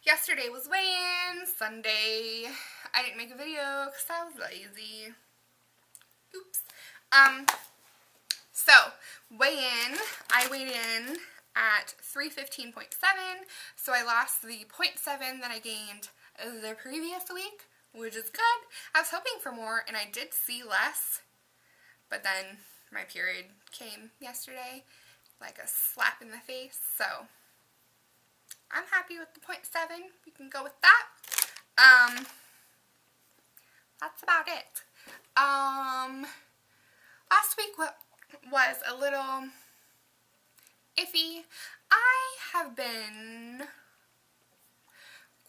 Yesterday was weigh-in. Sunday, I didn't make a video because I was lazy. Oops. So, weigh-in, I weighed in at 315.7, so I lost the 0.7 that I gained the previous week, which is good. I was hoping for more, and I did see less, but then my period came yesterday, like a slap in the face, so I'm happy with the 0.7. We can go with that. That's about it. Last week was a little iffy. I have been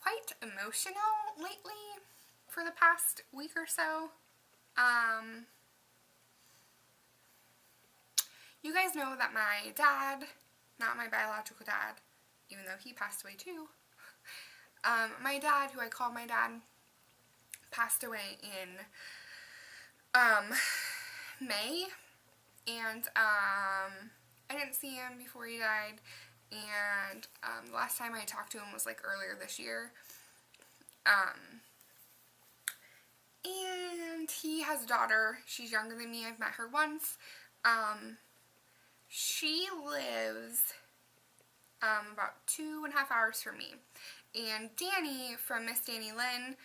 quite emotional lately for the past week or so. You guys know that my dad, not my biological dad, even though he passed away too, my dad, who I call my dad, passed away in May, and I didn't see him before he died, and the last time I talked to him was like earlier this year, and he has a daughter. She's younger than me. I've met her once. She lives about 2.5 hours from me, and Danny from Miss Danny Lynn,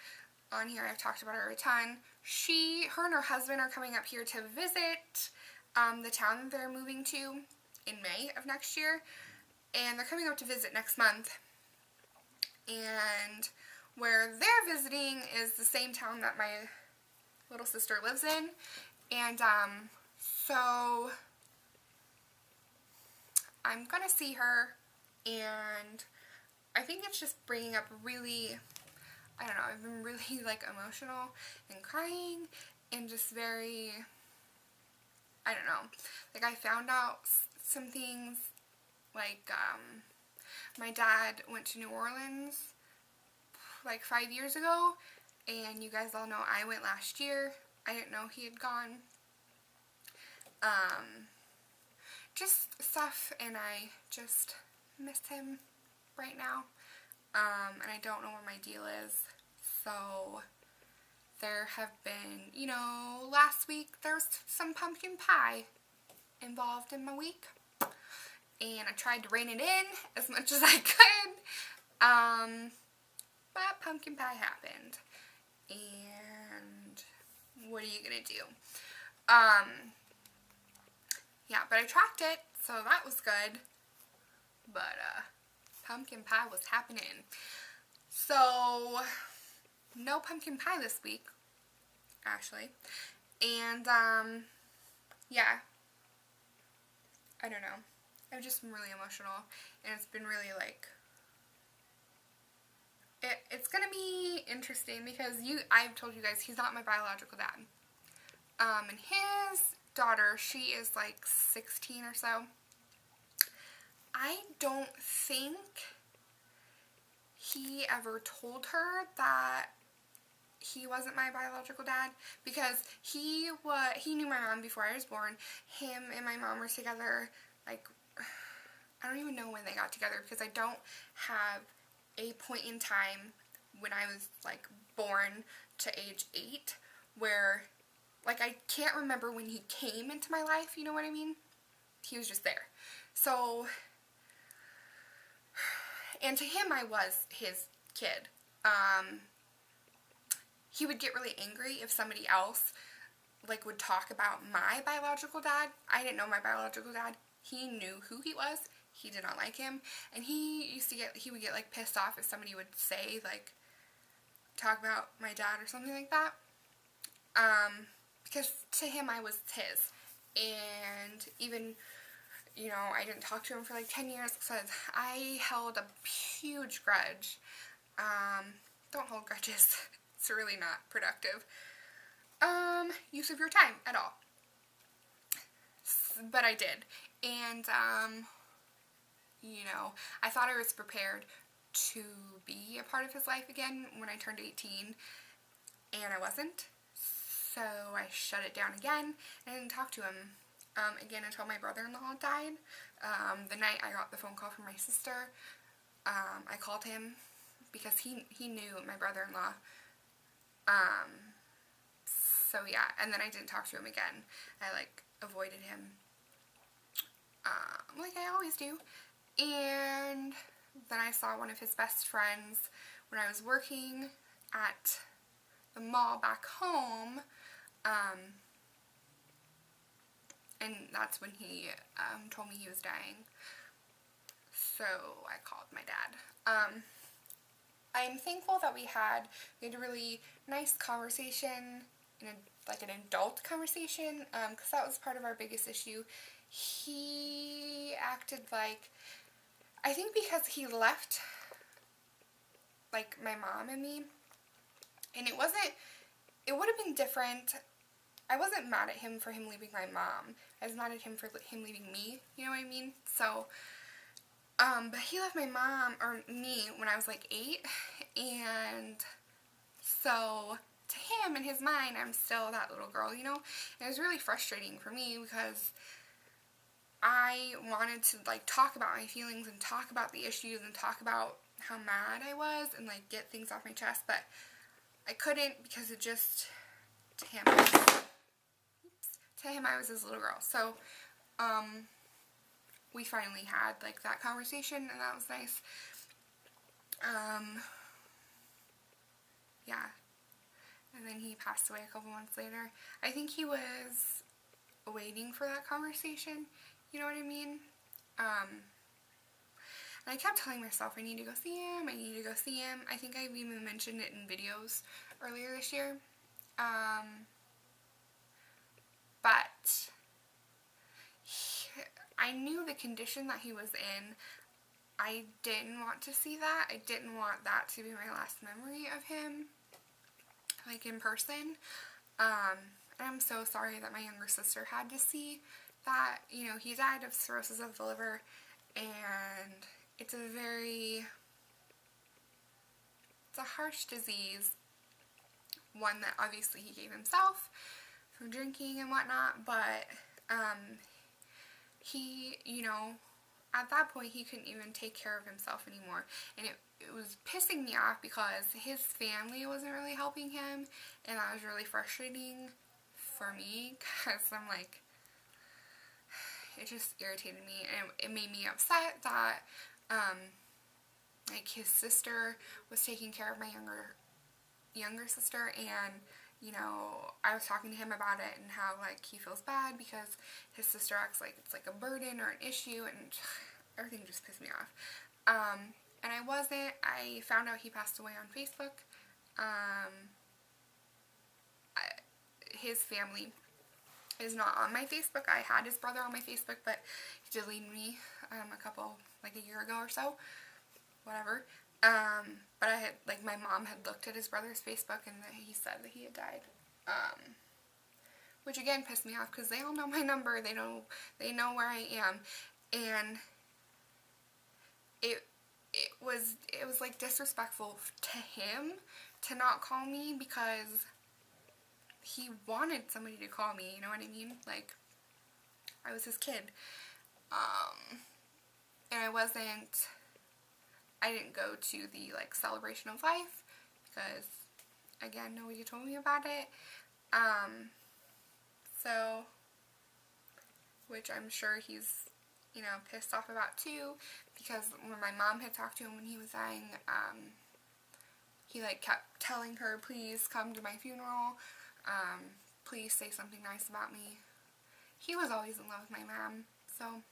on here I've talked about her a ton, her and her husband are coming up here to visit the town that they're moving to in May of next year, and they're coming up to visit next month, and where they're visiting is the same town that my little sister lives in, and so I'm gonna see her, and I think it's just bringing up really, I don't know, I've been really like emotional and crying and just very, I don't know, like I found out some things, like my dad went to New Orleans like 5 years ago, and you guys all know I went last year. I didn't know he had gone. Just stuff, and I just miss him right now, and I don't know what my deal is. So there have been, you know, last week there was some pumpkin pie involved in my week, and I tried to rein it in as much as I could, but pumpkin pie happened, and what are you gonna do? Yeah, but I tracked it, so that was good, but pumpkin pie was happening. So no pumpkin pie this week, actually, and yeah, I don't know, I've just been really emotional, and it's been really like, it's gonna be interesting because I've told you guys he's not my biological dad, and his daughter, she is like 16 or so. I don't think he ever told her that he wasn't my biological dad, because he knew my mom before I was born. Him and my mom were together, like, I don't even know when they got together, because I don't have a point in time when I was like born to age 8 where, like, I can't remember when he came into my life, you know what I mean? He was just there. So, and to him I was his kid. He would get really angry if somebody else, like, would talk about my biological dad. I didn't know my biological dad. He knew who he was. He did not like him. And he would get, like, pissed off if somebody would say, like, talk about my dad or something like that. Because to him I was his, and even, you know, I didn't talk to him for like 10 years because I held a huge grudge. Don't hold grudges. It's really not productive use of your time at all. But I did, and you know, I thought I was prepared to be a part of his life again when I turned 18, and I wasn't. So I shut it down again, and I didn't talk to him again until my brother-in-law died. The night I got the phone call from my sister, I called him because he knew my brother-in-law. So yeah, and then I didn't talk to him again. I like avoided him, like I always do. And then I saw one of his best friends when I was working at the mall back home, and that's when he told me he was dying. So I called my dad. I'm thankful that we had a really nice conversation, like an adult conversation, because that was part of our biggest issue. He acted like, I think because he left, like, my mom and me, and it would have been different. I wasn't mad at him for him leaving my mom. I was mad at him for him leaving me, you know what I mean? So, but he left my mom, or me, when I was like 8, and so to him, in his mind, I'm still that little girl, you know? And it was really frustrating for me because I wanted to, like, talk about my feelings and talk about the issues and talk about how mad I was and, like, get things off my chest, but I couldn't because it just, to him, I was his little girl. So, we finally had, like, that conversation, and that was nice. Yeah. And then he passed away a couple months later. I think he was waiting for that conversation, you know what I mean? And I kept telling myself, I need to go see him, I need to go see him. I think I've even mentioned it in videos earlier this year. But I knew the condition that he was in. I didn't want to see that. I didn't want that to be my last memory of him, like, in person. And I'm so sorry that my younger sister had to see that. You know, he died of cirrhosis of the liver, and it's a harsh disease, one that obviously he gave himself from drinking and whatnot, but he, you know, at that point he couldn't even take care of himself anymore, and it was pissing me off because his family wasn't really helping him, and that was really frustrating for me because I'm like, it just irritated me, and it made me upset that like, his sister was taking care of my younger sister, and, you know, I was talking to him about it and how, like, he feels bad because his sister acts like it's like a burden or an issue, and everything just pissed me off. And I wasn't. I found out he passed away on Facebook. His family is not on my Facebook. I had his brother on my Facebook, but he deleted me like a year ago or so. Whatever. But I had, like, my mom had looked at his brother's Facebook, and he said that he had died. Which again pissed me off because they all know my number. They know where I am, and it was like disrespectful to him to not call me because he wanted somebody to call me, you know what I mean? Like, I was his kid. And I didn't go to the, like, celebration of life because, again, nobody told me about it. So, which I'm sure he's, you know, pissed off about too, because when my mom had talked to him when he was dying, he, like, kept telling her, please come to my funeral, please say something nice about me. He was always in love with my mom, so,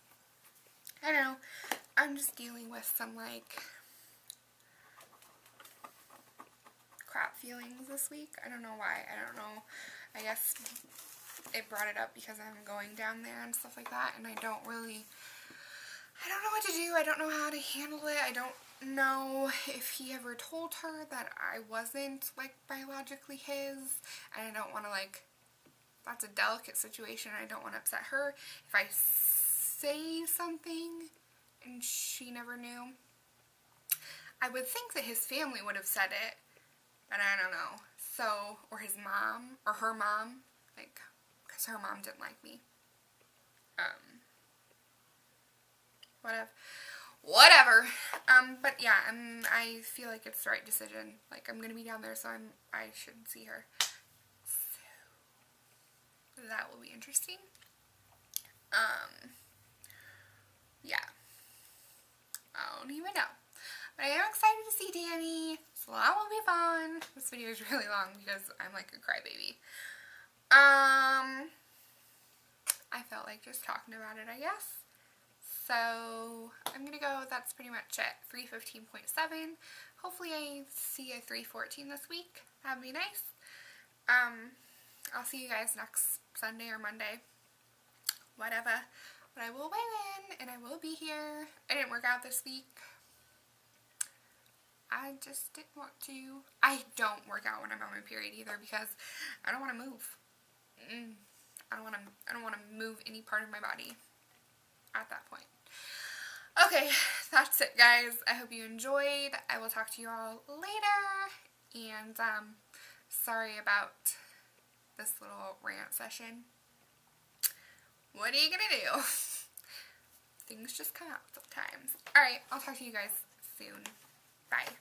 I don't know, I'm just dealing with some, like, crap feelings this week. I don't know why. I don't know. I guess it brought it up because I'm going down there and stuff like that, and I don't know what to do. I don't know how to handle it. I don't know if he ever told her that I wasn't, like, biologically his, and I don't want to, like, that's a delicate situation. I don't want to upset her if I say something and she never knew. I would think that his family would have said it, but I don't know. So, or his mom, or her mom, like, because her mom didn't like me. whatever. But yeah, I feel like it's the right decision. Like, I'm gonna be down there, so I should see her. So that will be interesting. Yeah. I don't even know. But I am excited to see Danny, so that will be fun. This video is really long because I'm like a crybaby. I felt like just talking about it, I guess. So I'm gonna go, that's pretty much it. 315.7. Hopefully I see a 314 this week. That'd be nice. I'll see you guys next Sunday or Monday. Whatever. But I will weigh in and I will be here. I didn't work out this week. I just didn't want to. I don't work out when I'm on my period either because I don't want to move. I don't want to move any part of my body at that point. Okay, that's it, guys. I hope you enjoyed. I will talk to you all later. And sorry about this little rant session. What are you gonna do? Things just come out sometimes. Alright, I'll talk to you guys soon. Bye.